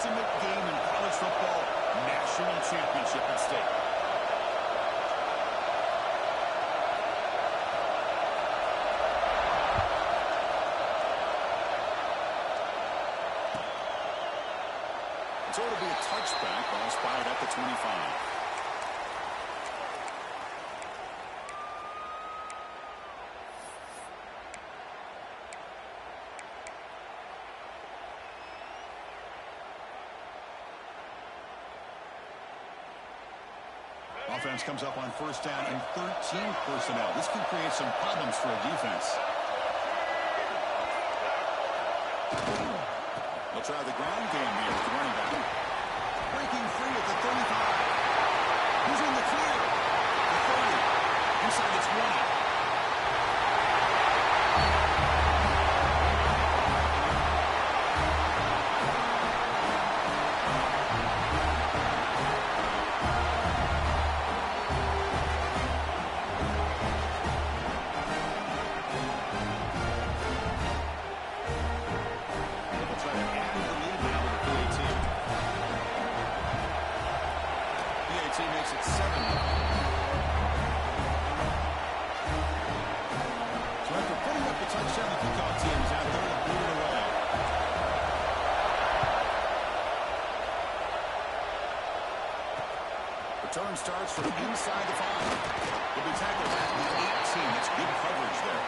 ultimate game in college football, national championship at stake. So it'll be a touchback. Ball spotted at the 25. Offense comes up on first down and 13 personnel. This could create some problems for a defense. They'll try the ground game here with the running back. Breaking free at the 35. He's in the clear. The 30. Inside it's 20. Makes it 7. So after putting up the touchdown, the kickoff team is out there to boot it away. Return starts from inside the 5. He'll be tackled at the 18. That's good coverage there.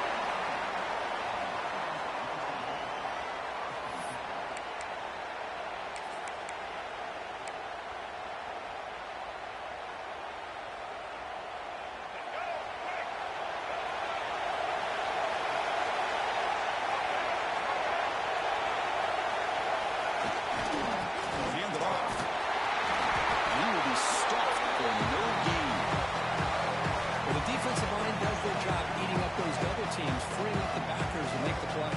Teams freeing up the backers to make the play.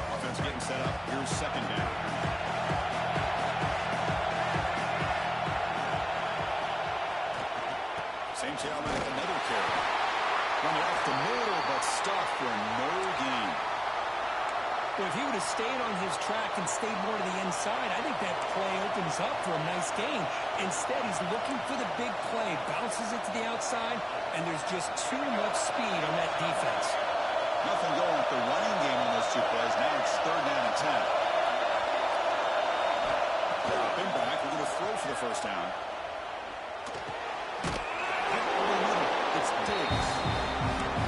Offense getting set up. Here's second down. Same tailback, another carry. Running off the middle, but stuffed for no gain. Well, if he would have stayed on his track and stayed more to the inside, I think that play opens up for a nice gain. Instead, he's looking for the big play, bounces it to the outside, and there's just too much speed on that defense. Nothing going with the running game on those two plays. Now it's third down and 10. Dropping back, we're going to throw for the first down. It's Diggs.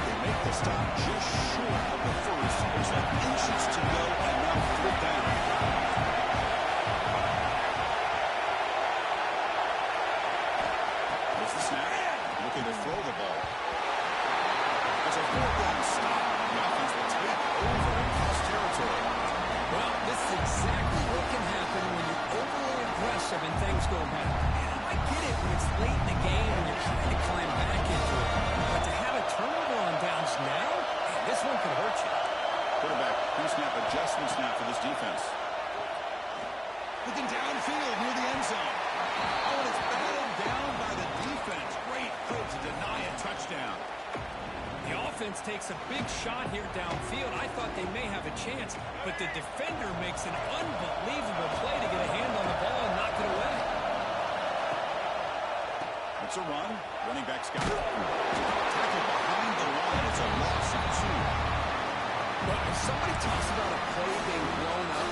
They make the stop just short of the first. There's like inches to go, and now third down. There's the snap. Looking to throw the ball. There's a fourth-down stop. The offense will take over in cross territory. Well, this is exactly what can happen when you're overly aggressive and things go bad. I get it when it's late in the game and you're trying to climb back into it. But to have a turnover on downs now, this one could hurt you. Quarterback, pre-snap adjustment snap for this defense. Looking downfield near the end zone. Oh, and it's battled down by the defense. Great play to deny a touchdown. The offense takes a big shot here downfield. I thought they may have a chance, but the defender makes an unbelievable play to get a hand on the ball and knock it away. It's a run. Running back's got it. Tackle behind the line. It's a loss of 2. Well, if somebody talks about a play being blown up,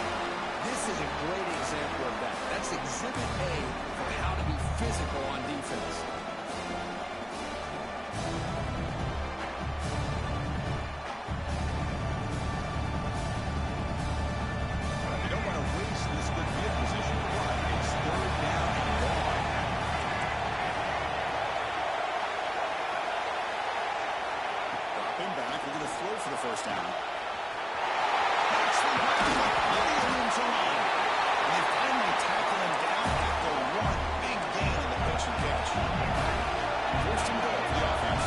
this is a great example of that. That's exhibit A for how to be physical on defense. They don't want to waste this good field position to run. It's third down and long. Dropping back. We're going to throw for the first down. And they finally tackle him down after one big gain on the pitch and catch. First and goal for the offense.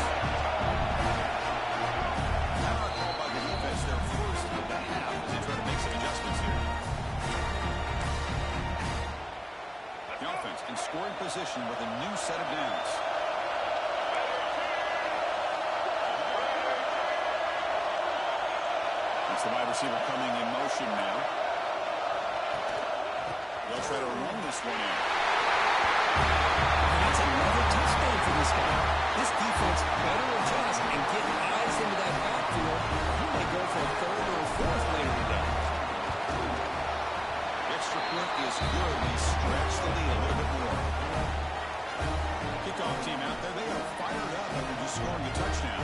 Now called by the defense, their first of the half as they try to make some adjustments here. The offense in scoring position with a new set of downs. That's the wide receiver coming in motion now. They'll try to run this one in. And that's another touchdown for this guy. This defense better adjust and get eyes into that backfield. He may go for a third or a fourth later today. The extra point is good. They stretch the lead a little bit more. Kickoff team out there. They are fired up after just scoring a touchdown.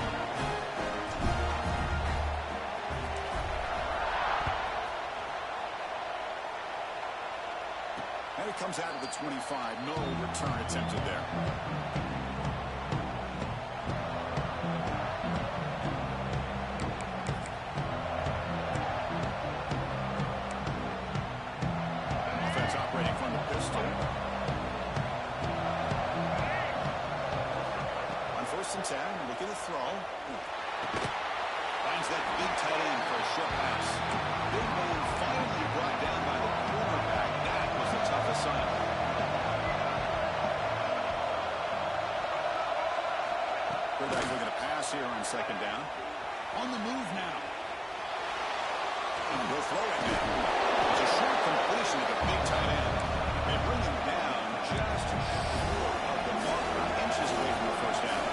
And it comes out of the 25. No return attempted there. Offense operating from the pistol. On 1st and 10, look at the throw. Finds that big tight end for a short pass. Big man finally brought down by the quarterback. That was the tough assignment. Quarterback looking to pass here on 2nd down. On the move now. He'll throw it now. It's a short completion to the big tight end. They bring him down just short of the mark, inches away from the 1st down.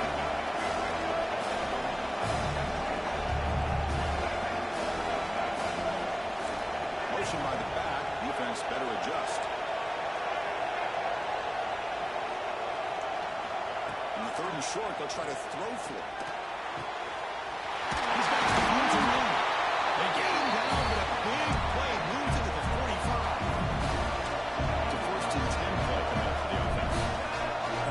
Motion by the back. Defense better adjust. On the 3rd and short, they'll try to throw for it. He's got two moves in one. They get him down, but a big play moves into the 45. It's a 1st and 10 play coming up for the offense.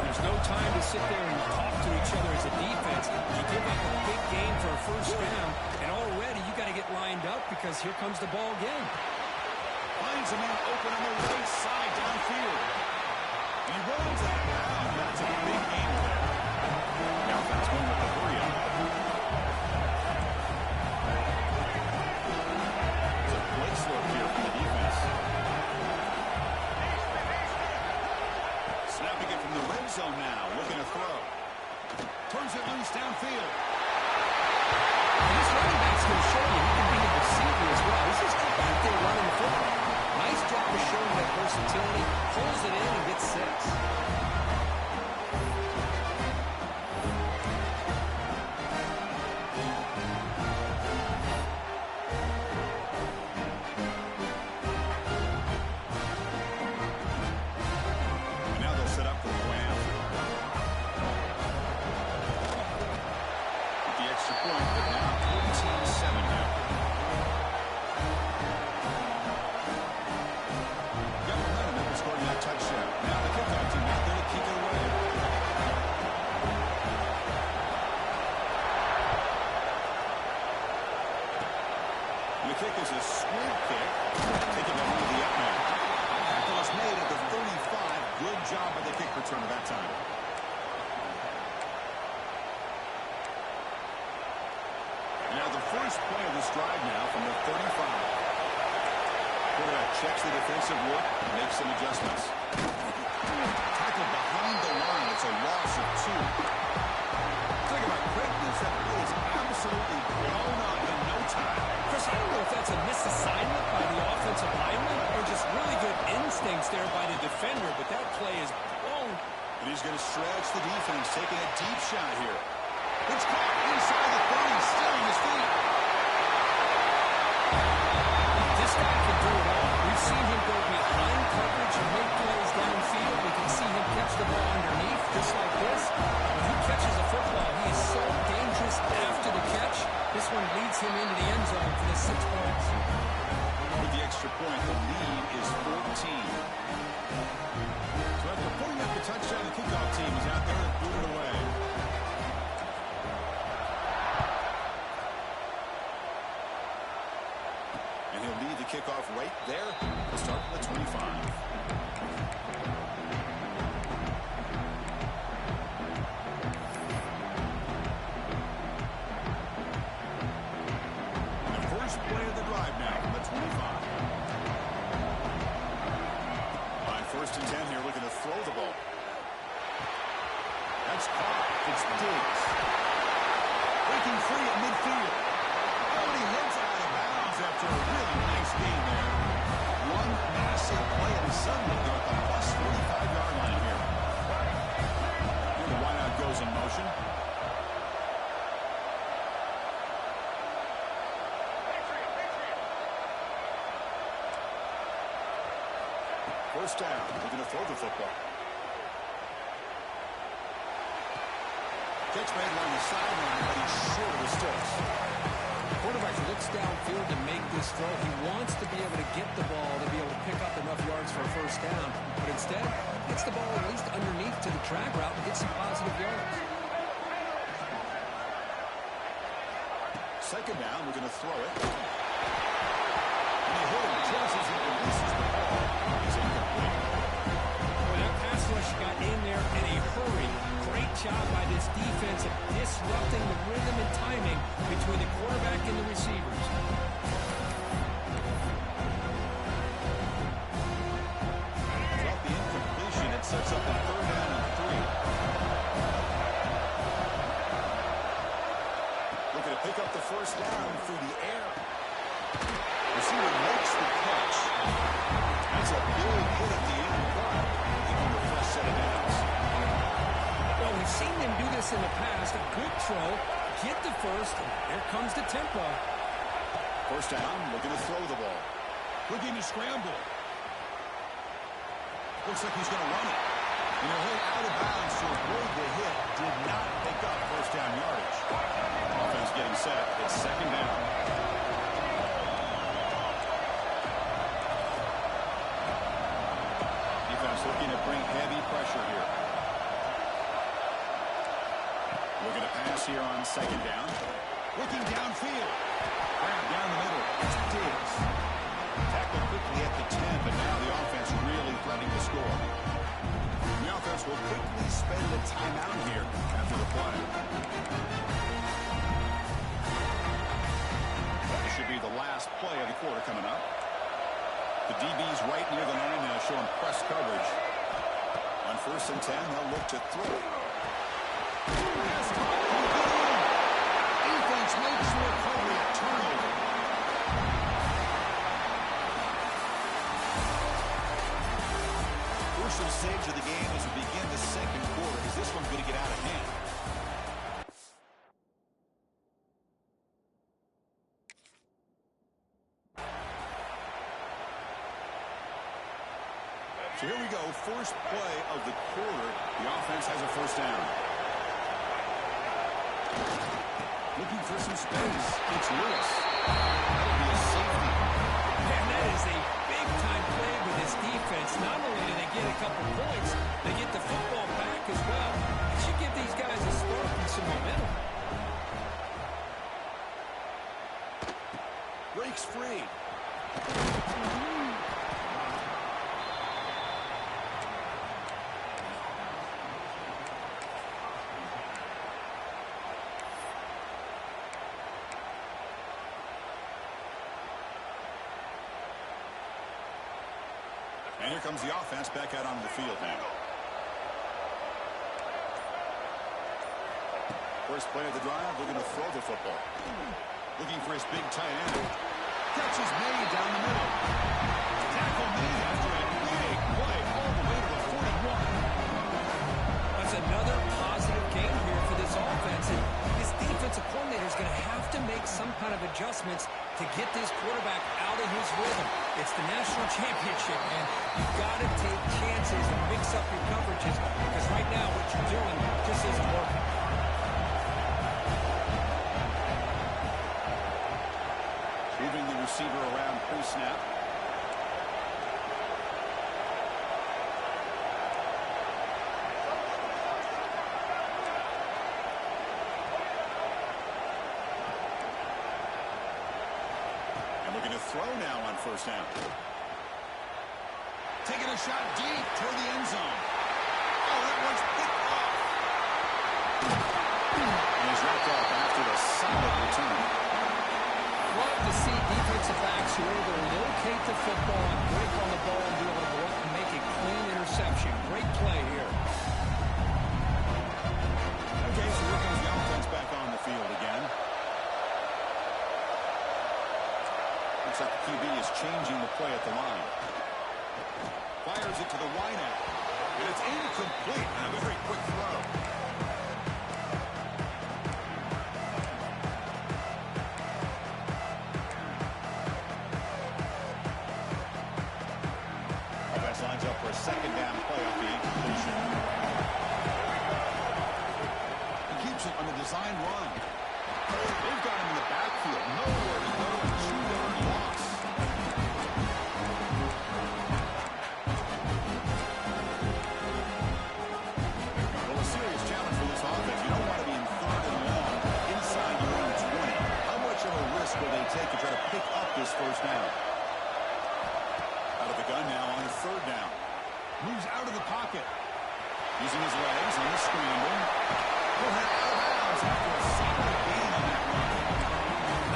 There's no time to sit there and talk to each other as a defense. You give up a big game for a 1st down, and already you got to get lined up because here comes the ball game. Finds a man open on the right side downfield. He runs that down. That's a big game there. Now that's going with the 3 on it. It's a blitz look here from the defense. Snapping it from the red zone now. Looking to throw. Turns it loose downfield. And this running back's going to show you he can be a receiver as well. He's just back there running the football. Nice job of showing that versatility. Pulls it in and gets 6. The kick is a squib kick. Take it back to the up man. Tackle is made at the 35. Good job by the kick return at that time. Now the first play of this drive now from the 35. Quarterback checks the defensive look, makes some adjustments. Tackle behind the line. It's a loss of 2. Talk about quickness. That play is absolutely blown up in no time. Chris, I don't know if that's a misassignment by the offensive lineman or just really good instincts there by the defender, but that play is blown. And he's going to stretch the defense, taking a deep shot here. It's caught inside the 30, still on his feet. This guy can do it all. We've seen him go behind coverage and make plays downfield. We can see him catch the ball underneath, just like this. When he catches a football, he is so dangerous after the catch. This one leads him into the end zone for the 6 points. With the extra point, the lead is 14. So after putting up the touchdown, the kickoff team is out there to boot it away. And he'll lead the kickoff right there to start with the 25. Play of the drive now from the 25. On 1st and 10 here, looking to throw the ball. That's caught. It's Diggs. Breaking free at midfield. Oh, and he heads out of bounds. First down. They're going to throw the football. Catch made along the sideline, but he's short of the sticks. Quarterback looks downfield to make this throw. He wants to be able to get the ball to be able to pick up enough yards for a first down, but instead gets the ball at least underneath to the drag route and gets some positive yards. Second down, we're going to throw it. And he hit him, chases and releases the ball. He's incomplete. Well, that pass rush got in there in a hurry. Great job by this defense of disrupting the rhythm and timing between the quarterback and the receivers. Drop the incompletion. It sets up a third down and 3. Looking to pick up the first down through the air. Receiver makes the catch. That's a big hit at the end. Give him the fresh set of downs. Well, we've seen them do this in the past. A good throw, get the first, and here comes the tempo. First down, looking to throw the ball. Looking to scramble. Looks like he's going to run it. And he'll hit out of bounds to avoid the hit. Did not pick up first down yardage. Offense getting set. It's second down. Defense looking to bring heavy pressure here. Looking to pass here on second down. Looking downfield. Grab down the middle. It's Diggs. Tackled quickly at the 10, but now the offense really threatening to score. The offense will quickly spend a timeout here after the play. This should be the last play of the quarter coming up. The DB's right near the line now showing press coverage. On first and 10, they'll look to throw. Defense makes the recovery a turnover. Crucial stage of the game as we begin the second quarter. Is this one going to get out of hand? So here we go. First play of the quarter. The offense has a first down. Looking for some space. It's Lewis. That'll be a safety. And that is a big-time play with this defense. Not only do they get a couple points, they get the football back as well. It should give these guys a spark and some momentum. Breaks free. And here comes the offense back out onto the field now. First play of the drive, we're going to throw the football. Looking for his big tight end. Catch is made down the middle. Tackle made after a big play all the way to the 41. That's another positive game here for this offense. And this defensive coordinator is going to have to make some kind of adjustments to get this quarterback out of his rhythm. It's the national championship, man. You've got to take chances and mix up your coverages because right now what you're doing just isn't working. Moving the receiver around pre-snap. Looking to throw now on first down. Taking a shot deep toward the end zone. Oh, that one's picked off. And he's wrapped up after a solid return. Love to see defensive backs who are able to locate the football and break on the ball and be able to go up and make a clean interception. Great play here. Okay, so here comes the offense back on the field again. Looks like the QB is changing the play at the line. Fires it to the wideout. And it's incomplete on a very quick throw. Offense lines up this first down. Out of the gun now on third down. Moves out of the pocket. Using his legs on the scramble. He'll head out of bounds after a solid gain on that run.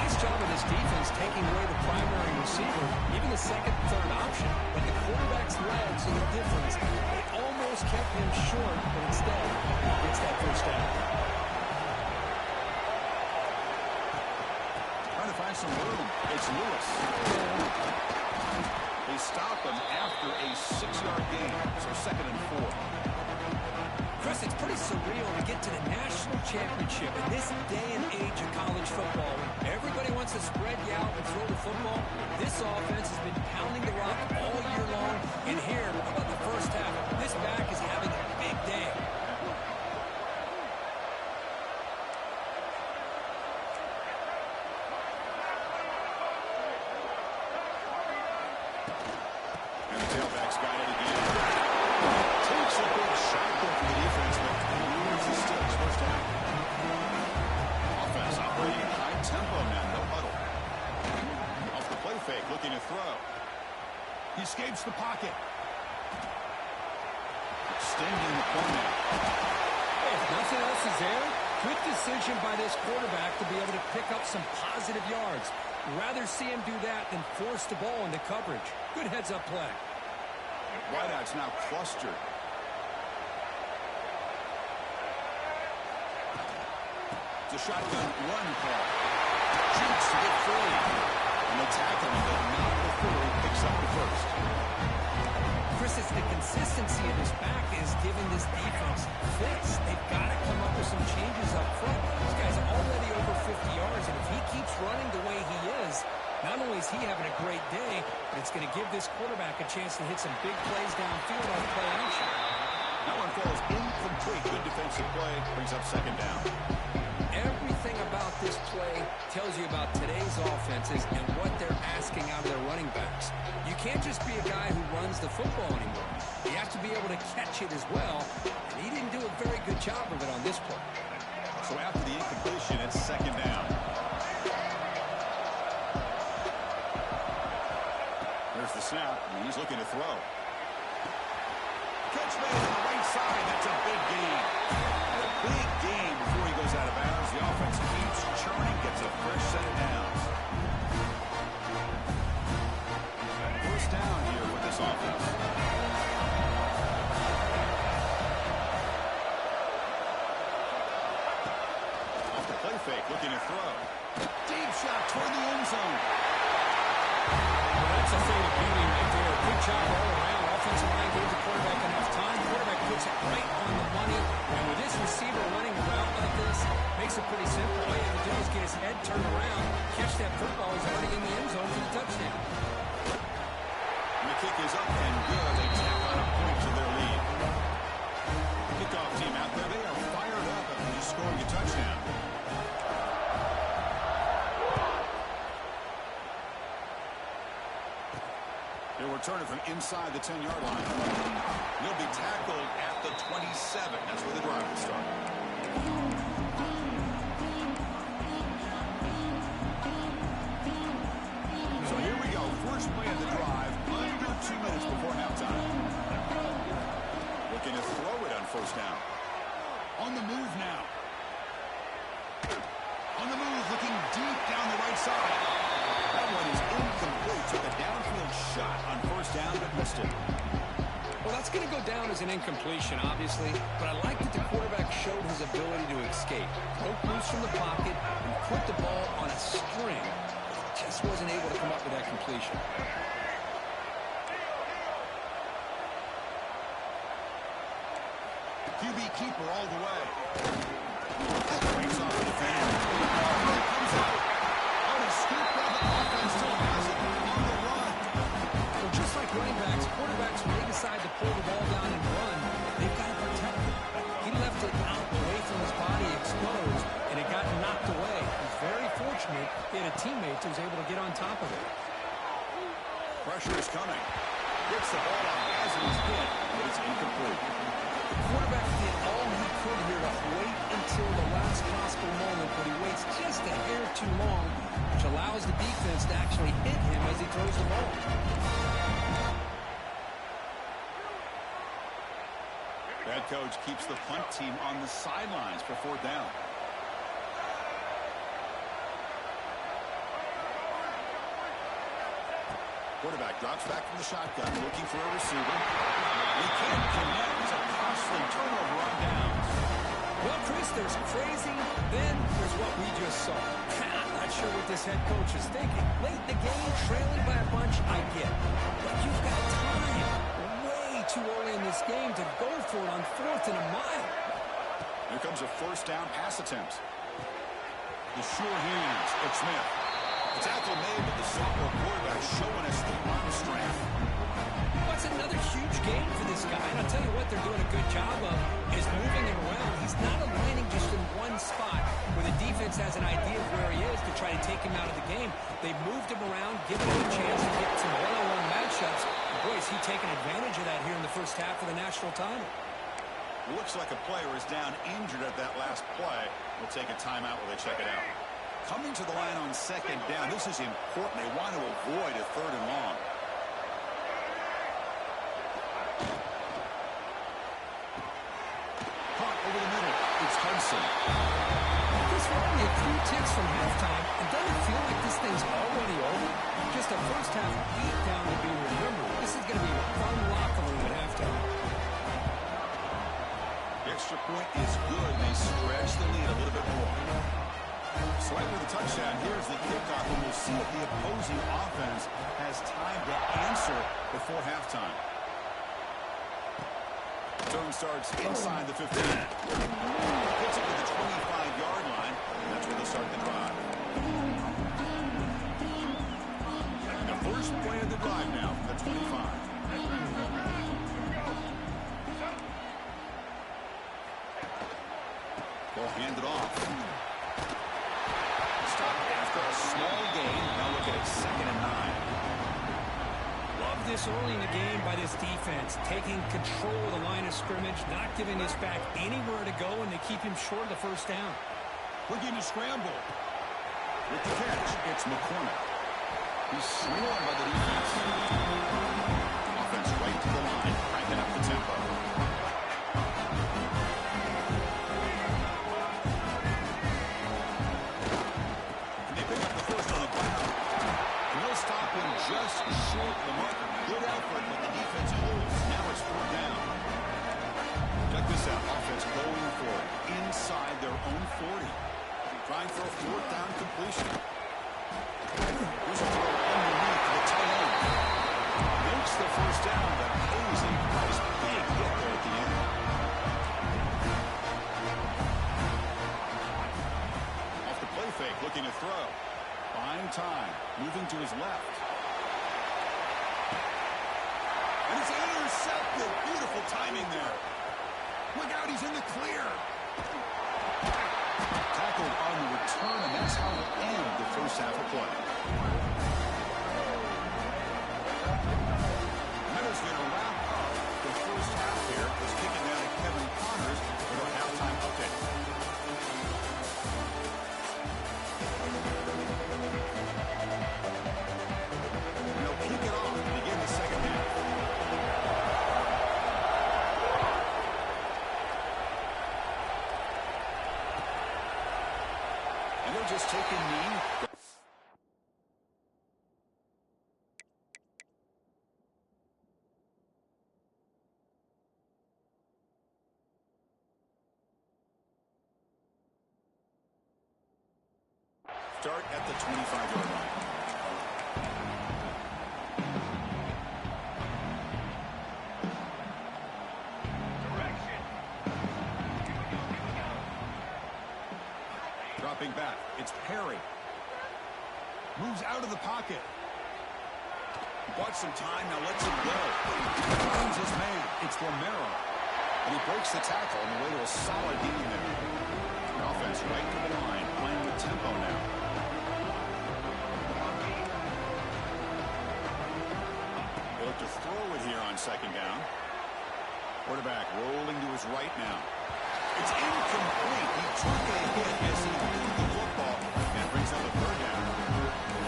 Nice job of this defense taking away the primary receiver, even the second, third option. But the quarterback's legs are the difference. They almost kept him short, but instead, he gets that first down. Trying to find some room. It's Lewis. They stop him after a 6-yard gain, so 2nd and 4. Chris, it's pretty surreal to get to the national championship in this day and age of college football. When everybody wants to spread you out and throw the football, this offense has been pounding the rock all year long. And here, how about the first half? This back is having a big day. And the tailback's got it again. Takes a big shot there for the defense, but loses the sticks first down. Offense operating at high tempo now, no huddle. Off the play fake, looking to throw. He escapes the pocket. Extending the point now. If nothing else is there, good decision by this quarterback to be able to pick up some positive yards. Rather see him do that than force the ball into coverage. Good heads-up play. Wideouts now clustered. It's a shotgun run call. Shoots to get free. And they tackle him, but not before he picks up the first. Chris, it's the consistency of this back is giving this defense fits. They've got to come up with some changes up front. This guy's already over 50 yards, and if he keeps running the way he is, not only is he having a great day, but it's going to give this quarterback a chance to hit some big plays downfield on play action. That one falls incomplete. Good defensive play. Brings up 2nd down. Everything about this play tells you about today's offenses and what they're asking out of their running backs. You can't just be a guy who runs the football anymore. You have to be able to catch it as well, and he didn't do a very good job of it on this play. So after the incompletion, it's 2nd down. There's the snap, and he's looking to throw. Catch made on the right side. That's a big gain. And a big gain before he goes out of bounds. The offense keeps churning, gets a fresh set of downs. First down here with this offense. Off the play fake, looking to throw. Deep shot toward the end zone. Well, that's a thing of beauty right there. Good job all around. Offensive line gave the quarterback enough time. Quarterback puts it right on the money. And with this receiver running around like this, makes it pretty simple. All you have to do is get his head turned around, catch that football. He's already in the end zone for the touchdown. And the kick is up and good. They tap on a point to their lead. Kickoff team out there. They are fired up after just scoring a touchdown. They'll return it from inside the 10-yard line. He'll be tackled at the 27. That's where the drive will start. So here we go. First play of the drive. Under 2 minutes before halftime. Looking to throw it on first down. On the move now. On the move, looking deep down the right side. That one is incomplete. Took a downfield shot on first down, but missed it. Well, that's going to go down as an incompletion, obviously, but I like that the quarterback showed his ability to escape. Broke loose from the pocket and put the ball on a string. Just wasn't able to come up with that completion. QB keeper all the way. Breaks off the defender. Comes out. On a scoop by the offense still has it on the run. Well, just like running backs, quarterbacks, when they decide to pull the ball down and run, they've got to protect it. He left it out away from his body exposed, and it got knocked away. He's very fortunate he had a teammate who was able to get on top of it. Pressure is coming. Gets the ball out as it is hit, but it's incomplete. The quarterback did all he could here to wait until the last possible moment, but he waits just a hair too long, which allows the defense to actually actually hit him as he throws the ball. Head coach keeps the punt team on the sidelines for 4th down. Quarterback drops back from the shotgun, looking for a receiver. He can't connect. It's a costly turnover on downs. Well, Chris, there's crazy, then there's what we just saw. I'm not sure what this head coach is thinking. Late in the game, trailing by a bunch, I get it. But you've got time, way too early in this game, to go for it on 4th and a mile. Here comes a 1st down pass attempt. The sure hands. It's Smith. The tackle made, but the sophomore quarterback showing us the arm strength. That's another huge game for this guy. And I'll tell you what they're doing a good job of is moving him around. He's not aligning just in one spot where the defense has an idea of where he is to try to take him out of the game. They've moved him around, given him a chance to get some one-on-one matchups. And boy, is he taking advantage of that here in the first half of the national title. Looks like a player is down injured at that last play. We'll take a timeout while they check it out. Coming to the line on 2nd down. This is important. They want to avoid a 3rd and long. Caught over the middle. It's Hudson. This will be a few ticks from halftime. And doesn't it feel like this thing's already over? Just a first half beatdown to be remembered. This is going to be a fun locker room at halftime. The extra point is good. They stretch the lead a little bit more. So after the touchdown, here's the kickoff, and we'll see if the opposing offense has time to answer before halftime. Turn starts inside the 15. Puts it to the 25-yard line, and that's where they start the drive. The first play of the drive now, the 25. Ball handed off. After a small gain, now look at it, 2nd and 9. Love this early in the game by this defense, taking control of the line of scrimmage, not giving this back anywhere to go, and they keep him short of the 1st down. Looking to scramble. With the catch, it's McCormick. He's swarmed by the defense. Offense right to the line, cranking up the tempo. Just short of the mark. Good effort, but the defense holds. Now it's 4th down. Check this out. Offense going for it inside their own 40. Trying for a 4th down completion. Here's a throw underneath the tight end. Makes the 1st down, but pays a price. Big hit there at the end. Off the play fake, looking to throw. Buying time, moving to his left. And it's intercepted. Beautiful timing there. Look out, he's in the clear. Tackled on the return, and that's how it ended the first half of play. That is going to wrap up the first half here. Let's kick it down to Kevin Connors with our halftime update. And they'll kick it off to begin the second half. Just taking knee. Start at the 25-yard line. Dropping back, it's Perry. Moves out of the pocket. Bought some time, now lets him go. Finds his man, it's Romero. And he breaks the tackle on the way to a solid gain there. The offense right to the line, playing with tempo now. They look to throw it here on 2nd down. Quarterback rolling to his right now. It's incomplete. He took a hit as he threw the football and brings up a 3rd down.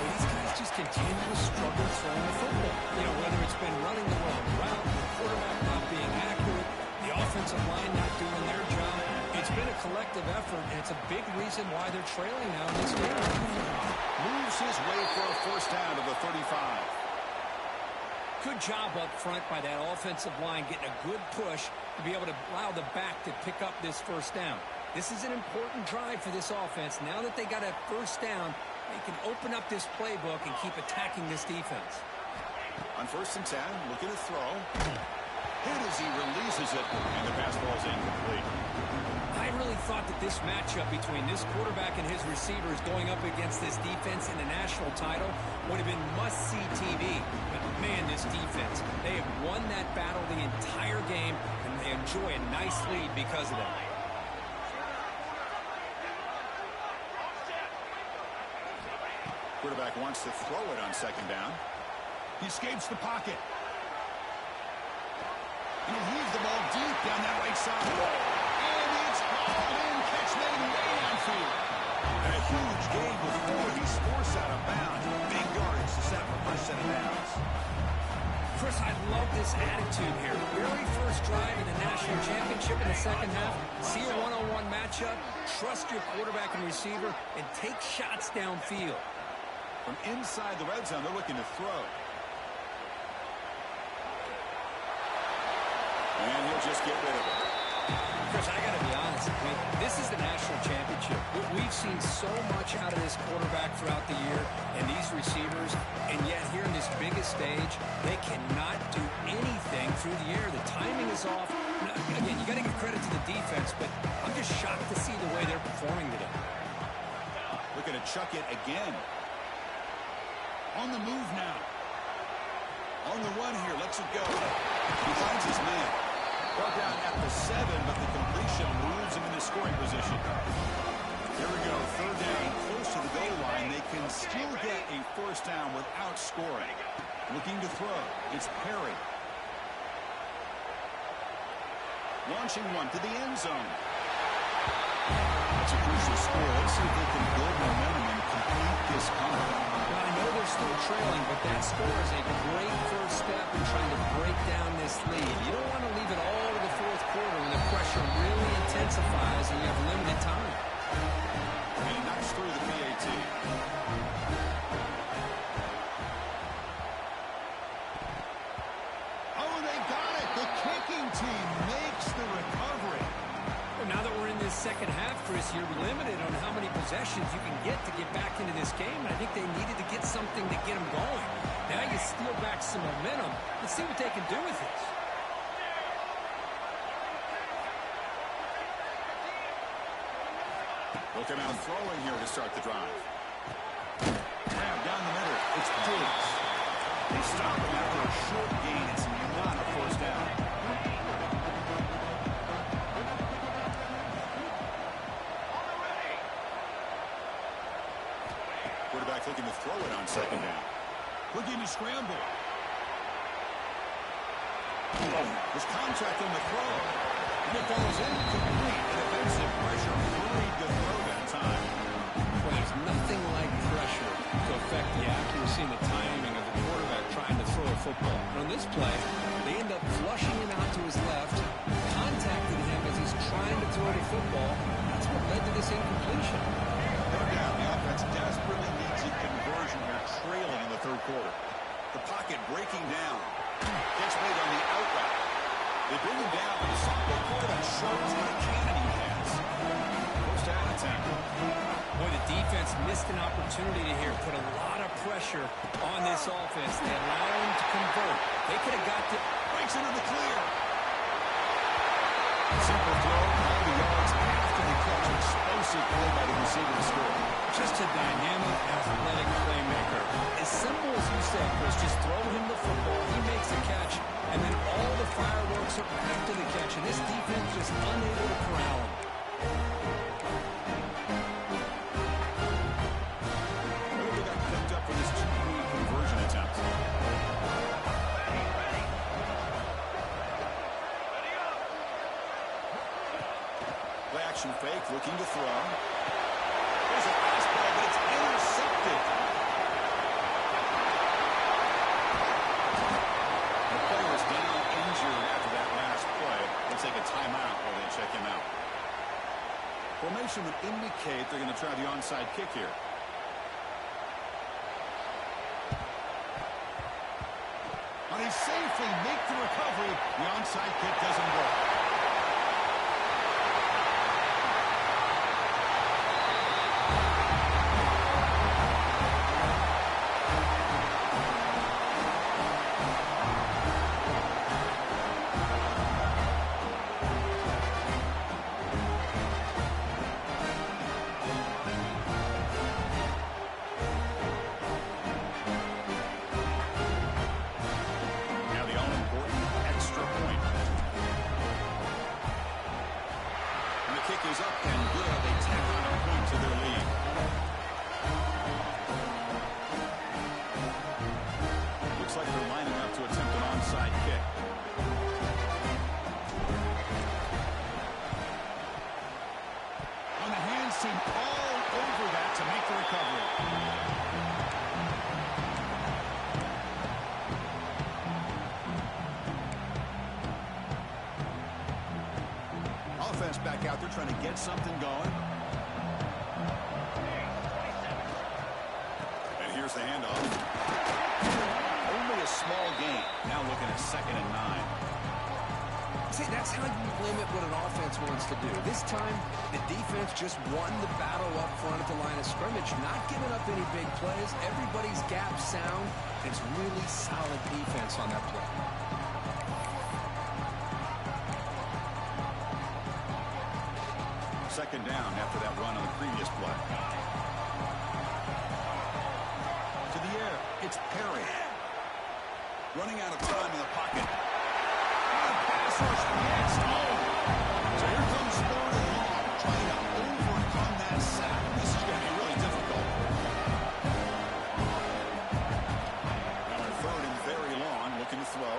These guys just continue to struggle throwing the football. You know, whether it's been running the wrong route, the quarterback not being accurate, the offensive line not doing their job. It's been a collective effort, and it's a big reason why they're trailing now in this game. Moves his way for a first down to the 35. Good job up front by that offensive line, getting a good push to be able to allow the back to pick up this first down. This is an important drive for this offense. Now that they got a first down, they can open up this playbook and keep attacking this defense. On 1st and 10, looking to throw. Hit as he releases it, and the pass ball is incomplete. I really thought that this matchup between this quarterback and his receivers going up against this defense in the national title would have been must-see TV. But, man, this defense, they have won that battle the entire game, and they enjoy a nice lead because of that. Quarterback wants to throw it on 2nd down. He escapes the pocket. And he'll heave the ball deep down that right side. And it's hauled in. Catch made way downfield. And a huge gain before he's forced out of bounds. Big yardage to set up a first set of downs. Chris, I love this attitude here. Very first drive in the national championship in the second half. See a one-on-one matchup. Trust your quarterback and receiver. And take shots downfield. From inside the red zone, they're looking to throw. And he'll just get rid of it. Chris, I got to be honest. I mean, this is the national championship. We've seen so much out of this quarterback throughout the year and these receivers, and yet here in this biggest stage, they cannot do anything through the air. The timing is off. Again, you got to give credit to the defense, but I'm just shocked to see the way they're performing today. Looking to chuck it again. On the move now. On the run here, lets it go. He finds his man. Brought down at the 7, but the completion moves him into scoring position. Here we go, 3rd down, close to the goal line. They can still get a first down without scoring. Looking to throw, it's Perry. Launching one to the end zone. That's a crucial score. Let's see if they can build momentum and complete this comeback. Well, I know they're still trailing, but that score is a great first step in trying to break down this lead. You don't want to leave it all to the 4th quarter when the pressure really intensifies and you have limited time. And he knocks through the PAT. Oh, they got it! The kicking team makes the recovery. Well, now that we're in this second half, Chris, you're limited on how many possessions you can get to get back into this game, and I think they needed to get something to get them going. Now you steal back some momentum. Let's see what they can do with this. Looking out throwing here to start the drive. Grab down the middle. It's Diggs. They stop him after a short gain. It's not a first down. Quarterback looking to throw it on 2nd down. Looking to scramble. There's contact on the throw. And it falls incomplete. And defensive pressure hurried the throw that time. Well, there's nothing like pressure to affect the accuracy and the timing of the quarterback trying to throw a football. But on this play, they end up flushing him out to his left, contacting him as he's trying to throw the football. That's what led to this incompletion. No doubt, the offense desperately needs a conversion here, trailing in the 3rd quarter. The pocket breaking down. Catch made on the out route. They bring him down, but the sophomore quarterback shows what a cannon he has. First down attempt. Boy, the defense missed an opportunity here, put a lot of pressure on this offense. They allowed him to convert. They could have got to... Breaks into the clear. Simple throw, all the yards after the catch. Explosive play by the receiver to score. Just a dynamic, athletic playmaker. As simple as you said, Chris, just throw him the football, he makes the catch, and then all the fireworks are after the catch, and this defense just unable to corral him. Whoever got picked up for this two-point conversion attempt. Play action fake, looking to throw. There's a fastball, but it's intercepted. indicate they're going to try the onside kick here. And he safely make the recovery. The onside kick doesn't work. Is up and good. They tack on a point to their lead. Looks like they're lining up to attempt an onside kick. On the hands team all over that to make the recovery. Offense back out there trying to get something going. And here's the handoff. Only a small gain. Now looking at 2nd and 9. See, that's how you limit what an offense wants to do. This time, the defense just won the battle up front at the line of scrimmage, not giving up any big plays. Everybody's gap sound. It's really solid defense on that play. Second down after that run on the previous play. To the air, it's Perry. Running out of time in the pocket. Pass rush gets home. So here comes 3rd and long, trying to overcome that sack. This is going to be really difficult. Now on 3rd and very long, looking to throw.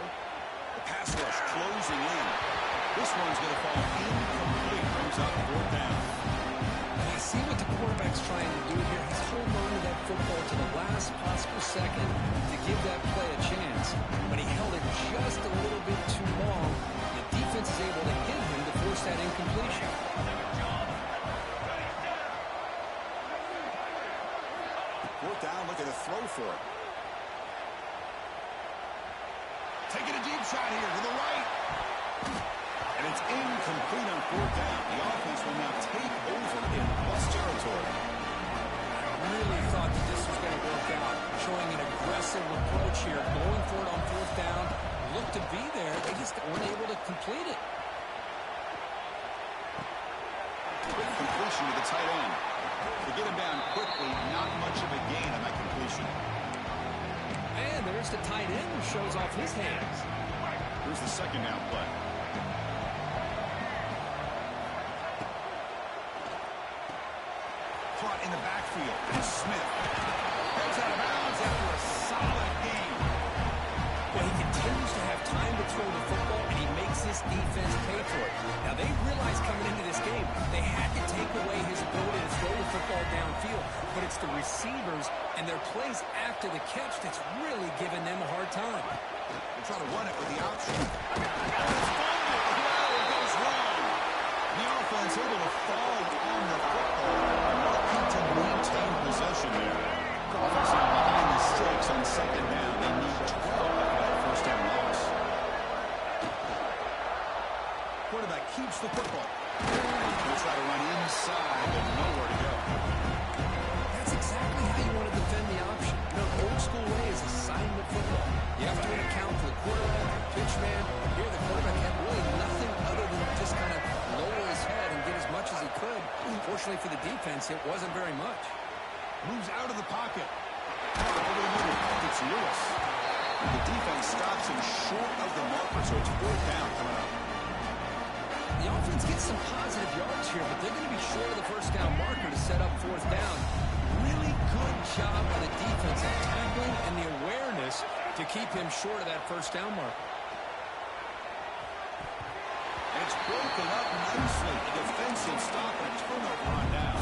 The pass rush closing in. This one's going to fall incomplete. Brings up 4th down. You see what the quarterback's trying to do here. He's holding on to that football to the last possible second to give that play a chance. But he held it just a little bit too long. The defense is able to hit him to force that incompletion. 4th down, look at the throw for it. Taking a deep shot here to the right. And it's incomplete on 4th down. The offense will now take over in plus territory. I really thought that this was going to work out. Showing an aggressive approach here. Going for it on 4th down. Looked to be there. They just weren't able to complete it. Quick completion to the tight end. To get him down quickly, not much of a gain on that completion. And there's the tight end who shows off his hands. Here's the 2nd down play. Caught in the backfield. And Smith goes out of bounds after a solid game. Well, he continues to have time to throw the football, and he makes his defense pay for it. Now, they realized coming into this game they had to take away his ability to throw the football downfield, but it's the receivers and their plays after the catch that's really giving them a hard time. They try to run it with the option. Oh, it's fumbled. Well, it goes wrong. The offense able to fall on the football. Looking to maintain possession there. The offense now behind the sticks on 2nd down. They need 12 for that 1st down loss. Quarterback keeps the football. He'll try to run inside, but nowhere to go. That's exactly how you want to defend the option. The old school way is assignment football. You have to account for the quarterback, pitch man. Here, the quarterback had really nothing other than just kind of lower his head and get as much as he could. Fortunately for the defense, it wasn't very much. Moves out of the pocket. Over the middle. It's Lewis. The defense stops him short of the marker, so it's 4th down coming up. The offense gets some positive yards here, but they're going to be short of the 1st down marker to set up 4th down. Really good job by the defense of tackling and the awareness to keep him short of that 1st down marker. And it's broken up nicely. A defensive stop and a turnover on down.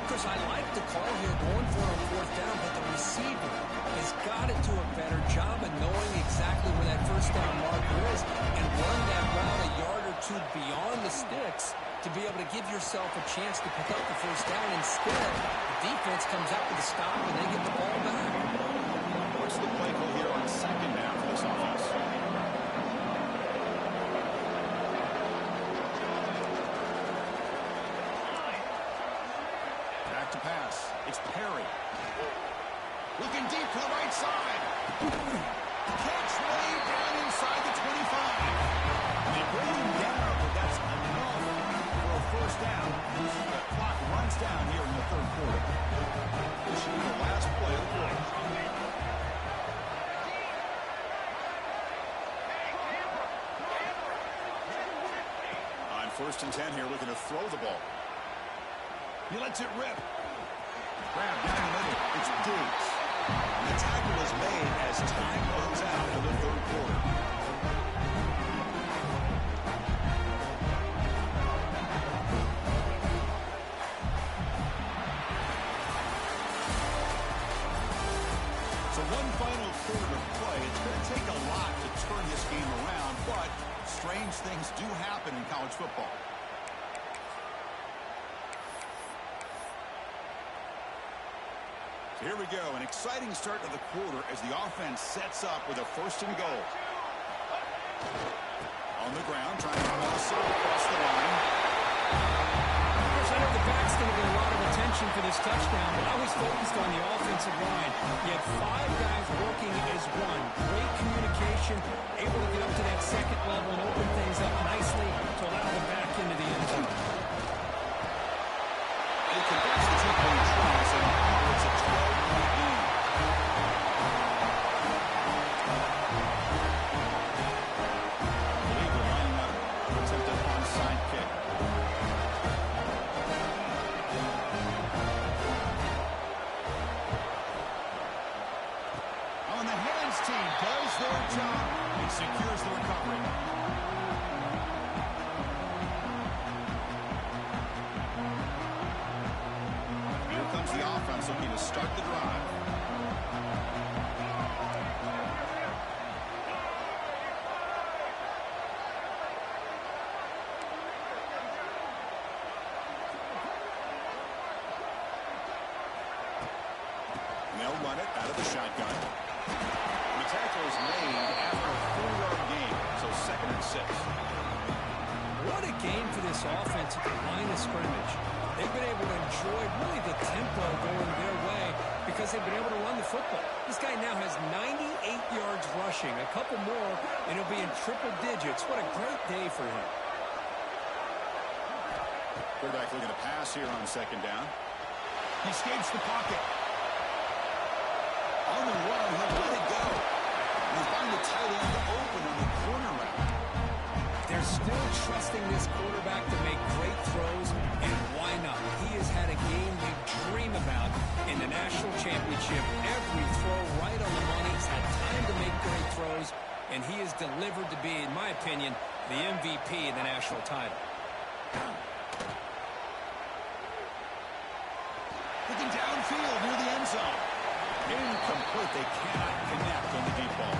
Chris, I like the call here going for it on 4th down, but the receiver has got to do a better job of knowing exactly where that 1st down marker is and run that route a yard or attitude beyond the sticks to be able to give yourself a chance to pick up the first down. Instead, the defense comes out with a stop, and they get the ball back. What's the play call here on second down for this offense? Back to pass. It's Perry. Looking deep to the right side. Catch way down inside the 25. They bring him down, but that's enough for a first down. The clock runs down here in the third quarter. This should be the last play of the quarter. On 1st and 10 here, looking to throw the ball. He lets it rip. Grab down the middle. It's Diggs. And the tackle is made as time runs out in the third quarter. So one final quarter to play. It's going to take a lot to turn this game around, but strange things do happen in college football. Here we go, an exciting start to the quarter as the offense sets up with a 1st and goal. On the ground, trying to muscle across the line. I know the back's going to get a lot of attention for this touchdown, but I was focused on the offensive line. You had 5 guys working as one. Great communication, able to get up to that second level and open things up nicely to allow them back into the end zone. They converts the 2-point tries, and it's a 12-point lead. I believe they're lining up to attempt an onside kick. On the hands team does their job. It secures the recovery. Here comes the offense looking to start the drive. They'll run it out of the shotgun. The tackle is made after a 4-yard gain, so 2nd and 6. What a game for this offense at the line of scrimmage. They've been able to enjoy really the tempo going their way because they've been able to run the football. This guy now has 98 yards rushing, a couple more, and he'll be in triple digits. What a great day for him. Quarterback looking to pass here on 2nd down. He escapes the pocket. On the run, he'll let it go. He'll find the tight end open on the corner route. They're still trusting this quarterback to make great throws, and why not? He has had a game you dream about in the national championship. Every throw right on the money. He's had time to make great throws, and he has delivered to be, in my opinion, the MVP of the national title. Looking downfield near the end zone. Incomplete. They cannot connect on the deep ball.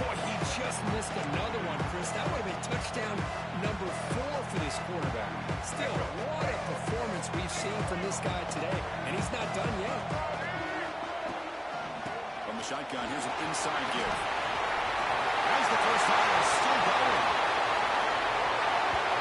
Boy, he just missed another one, Chris. That would have been touchdown number 4 for this quarterback. Still, what a performance we've seen from this guy today, and he's not done yet. From the shotgun, here's an inside give. As the first time, is still going.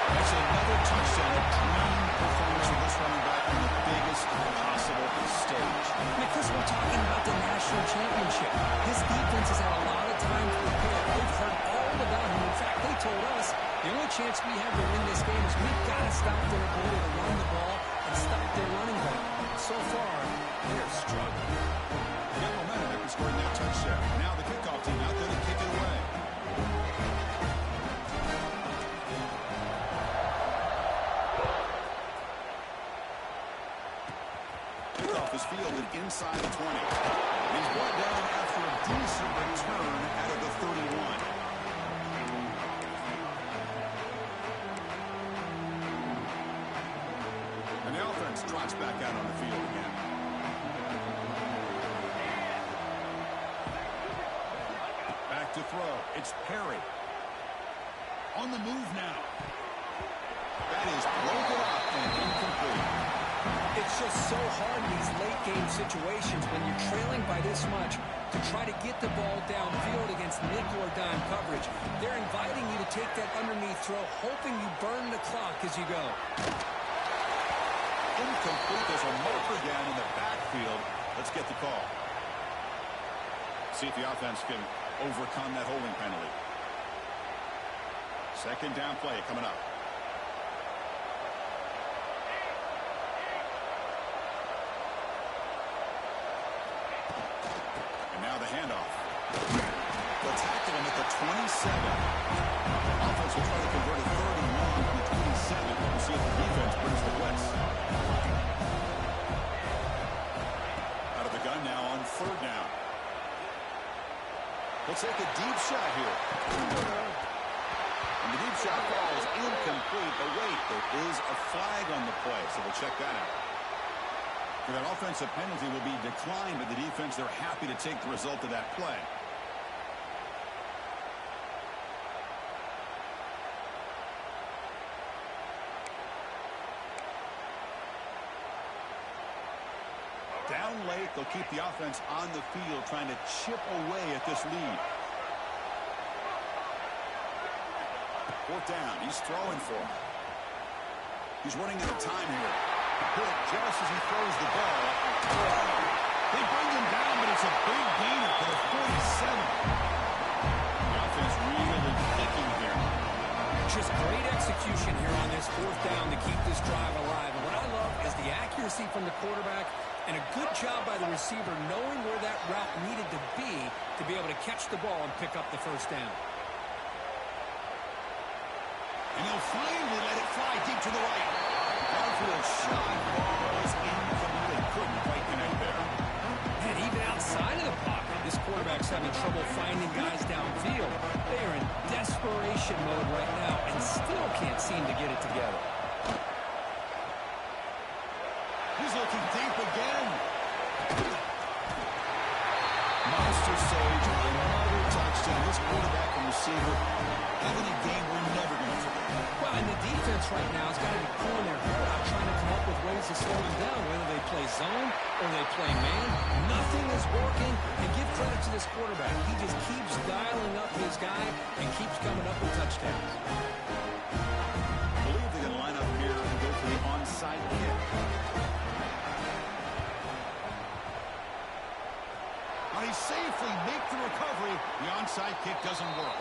That's another touchdown. A dream performance for this running back on the biggest possible stage. Because we're talking about the national championship. His defense has had a lot of time to prepare. They've heard all about him. In fact, they told us the only chance we have to win this game is we've got to stop their ability to run the ball and stop their running back. So far, they're struggling. They got momentum after scoring that touchdown. Now the kickoff team out there to kick it away. Kickoff is fielded inside the 20. He's brought down after a decent return out of the 31. And the offense trots back out on the field again. Back to throw. It's Perry. On the move now. That is broken up and incomplete. It's just so hard in these late game situations when you're trailing by this much to try to get the ball downfield against nickel or dime coverage. They're inviting you to take that underneath throw, hoping you burn the clock as you go. Incomplete. There's a marker down in the backfield. Let's get the call. See if the offense can overcome that holding penalty. Second down play coming up. And now the handoff. They'll tackle him at the 27. Offense will try to convert a 30 long on the 27. We'll see if the defense brings the blitz. Out of the gun now on third down. Looks like a deep shot here. And the deep shot falls incomplete. But wait, there is a flag on the play, so we'll check that out. For that offensive penalty will be declined, but the defense, they're happy to take the result of that play. Down late, they'll keep the offense on the field, trying to chip away at this lead. Fourth down, he's throwing for him. He's running out of time here. Hit it just as he throws the ball. They bring him down, but it's a big gainer for the 47. The offense really clicking here. Just great execution here on this fourth down to keep this drive alive. And what I love is the accuracy from the quarterback and a good job by the receiver knowing where that route needed to be able to catch the ball and pick up the first down. And he'll finally let it fly deep to the right. Downfield shot was incomplete. Couldn't quite connect there. And even outside of the pocket, this quarterback's having trouble finding guys downfield. They are in desperation mode right now and still can't seem to get it together. He's looking deep again. Monster Sage, another touchdown. This quarterback and receiver having a game we're never going to forget. Well, and the defense right now has got to be pulling their hair out, trying to come up with ways to slow them down, whether they play zone or they play man. Nothing is working, and give credit to this quarterback. He just keeps dialing up his guy and keeps coming up with touchdowns. I believe they're going to line up here and go for the onside kick. Now he safely make the recovery. The onside kick doesn't work.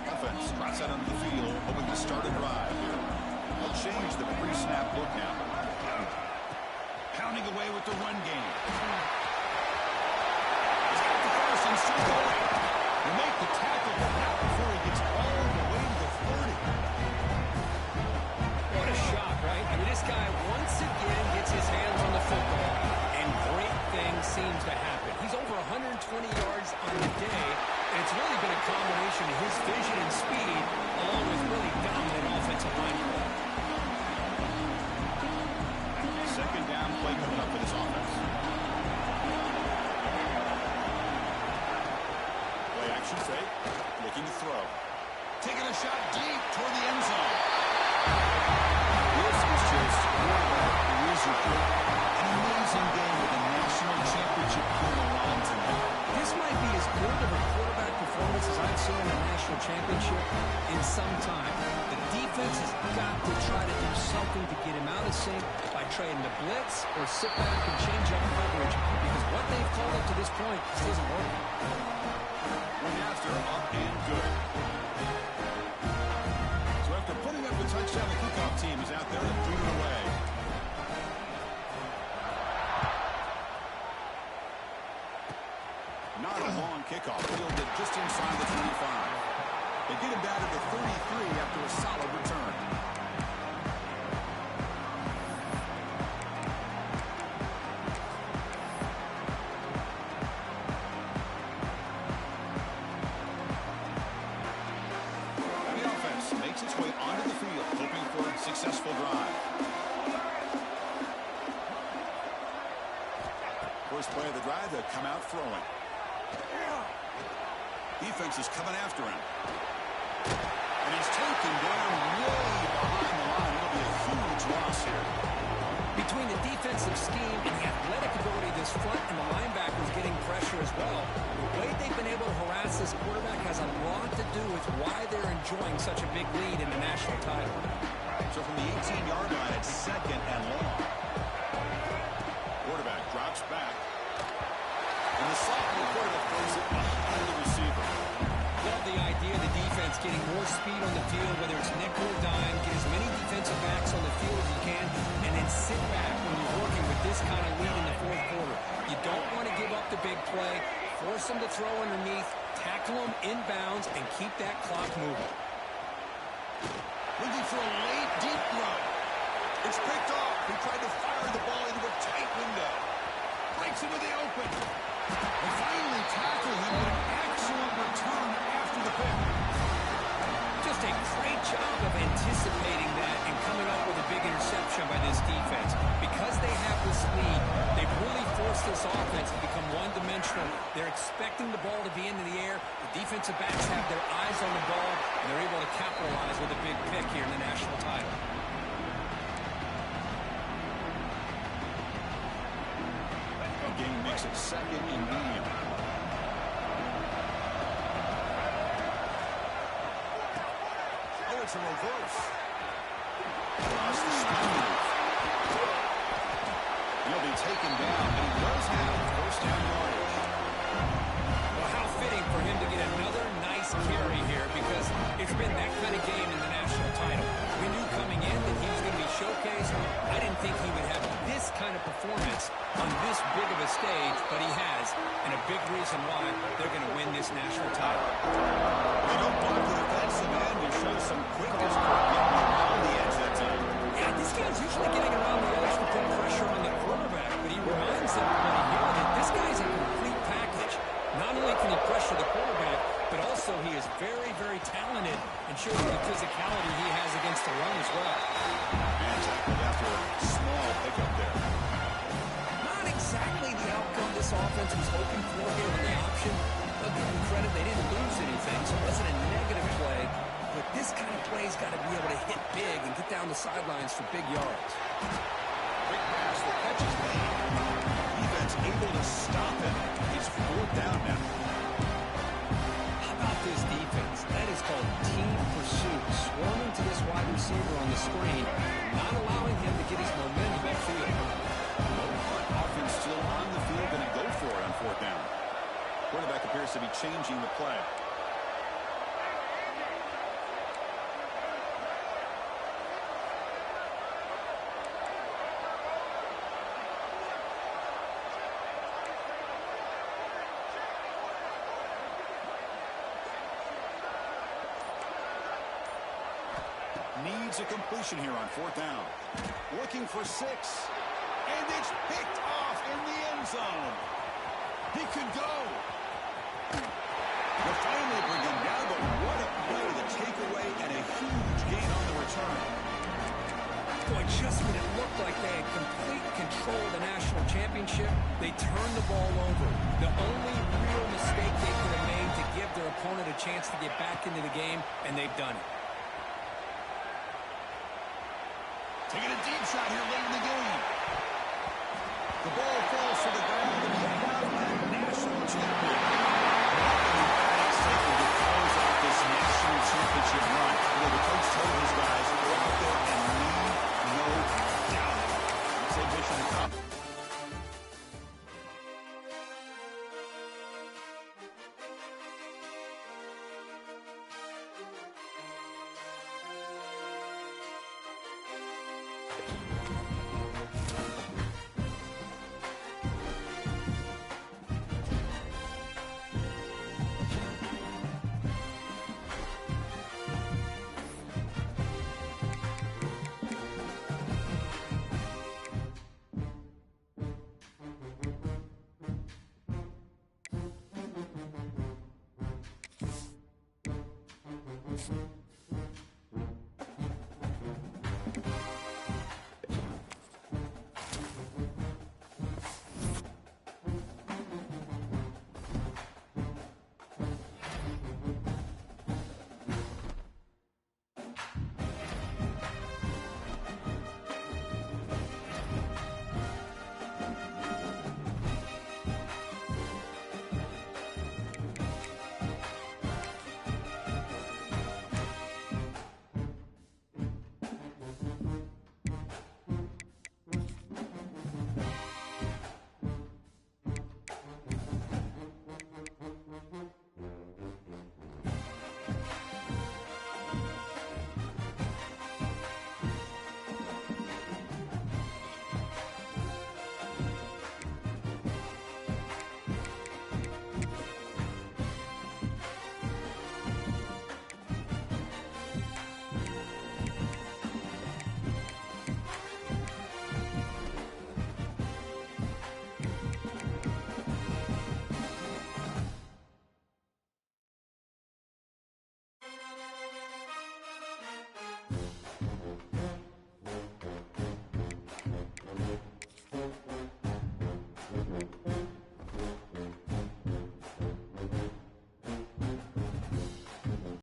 Offense trots out onto the field, hoping to start a drive here. They'll change the pre-snap look now. Pounding away with the run game. He's got the first and still going. They make the tackle, but not before he gets all the way to the 30. What a shot, right? I mean, this guy once again gets his hands on the football, and great things seem to happen. He's over 120 yards on the day, and it's really been a combination of his vision and speed, along with really dominant offensive line play. Second down play coming up for this offense. Play action fake, looking to throw. Taking a shot deep toward the end zone. This was just wizardry. An amazing game with a national championship on the line tonight. This might be as good of a quarterback performance as I've seen in a national championship in some time. The defense has got to try to do something to get him out of sync by trying to blitz or sit back and change up coverage, because what they've called up to this point just isn't working. One after, up and good. So after putting up the touchdown, the kickoff team is out there and threw it away. Not a long kickoff, fielded just inside the 25. They get him down to the 33 after a solid return. And the offense makes its way onto the field, hoping for a successful drive. first play of the drive to come out throwing. Defense is coming after him. And he's taken down way behind the line. It'll be a huge loss here. Between the defensive scheme and the athletic ability of this front and the linebackers getting pressure as well, the way they've been able to harass this quarterback has a lot to do with why they're enjoying such a big lead in the national title. So from the 18-yard line, it's second and long. Quarterback drops back. And the sophomore quarterback throws it behind the receiver. Love the idea of the defense getting more speed on the field, whether it's nickel or dime, get as many defensive backs on the field as you can, and then sit back when you're working with this kind of lead in the fourth quarter. You don't want to give up the big play, force them to throw underneath, tackle them inbounds, and keep that clock moving. Looking for a late, deep throw. It's picked off. He tried to fire the ball into a tight window. Breaks into the open. They finally tackle him with an excellent return after the pick. Just a great job of anticipating that and coming up with a big interception by this defense. Because they have this lead, they've really forced this offense to become one-dimensional. They're expecting the ball to be into the air. The defensive backs have their eyes on the ball, and they're able to capitalize with a big pick here in the national title. Game makes it second and medium. Oh, it's a reverse. Across the speed. He'll be taken down, and he does have first down yardage. Well, how fitting for him to get another nice carry here, because it's been that kind of game in the national title. We knew coming in that he was going to be showcased. I didn't think he would have this kind of performance on this big of a stage, but he has, and a big reason why they're going to win this national title. They don't block the defensive end to show some quickness for getting around the edge that time. Yeah, this guy's usually getting around the edge to put pressure on the quarterback, but he reminds everybody here that this guy's a complete package. Not only can he pressure the quarterback, but also he is very, very talented and shows the physicality he has against the run as well. And tackled after a small pickup there. Not exactly the outcome this offense was hoping for here in the option. I'll give them credit, they didn't lose anything, so it wasn't a negative play. But this kind of play's got to be able to hit big and get down the sidelines for big yards. Quick pass, the catch is made. Defense able to stop him. It's fourth down now. How about this defense? That is called team pursuit. Swarming to this wide receiver on the screen, not allowing him to get his momentum upfield. Offense still on the field, going to go for it on fourth down. Quarterback appears to be changing the play. Needs a completion here on fourth down. Looking for 6. And it's picked off in the end zone. He could go. They'll finally bring him down, but what a play, the takeaway, and a huge gain on the return. Boy, just when it looked like they had complete control of the national championship, they turned the ball over. The only real mistake they could have made to give their opponent a chance to get back into the game, and they've done it. Taking a deep shot here late in the game. The ball falls to the ground, and you have a national champion. Emphatic statement to close out this national championship run. The coach told his guys,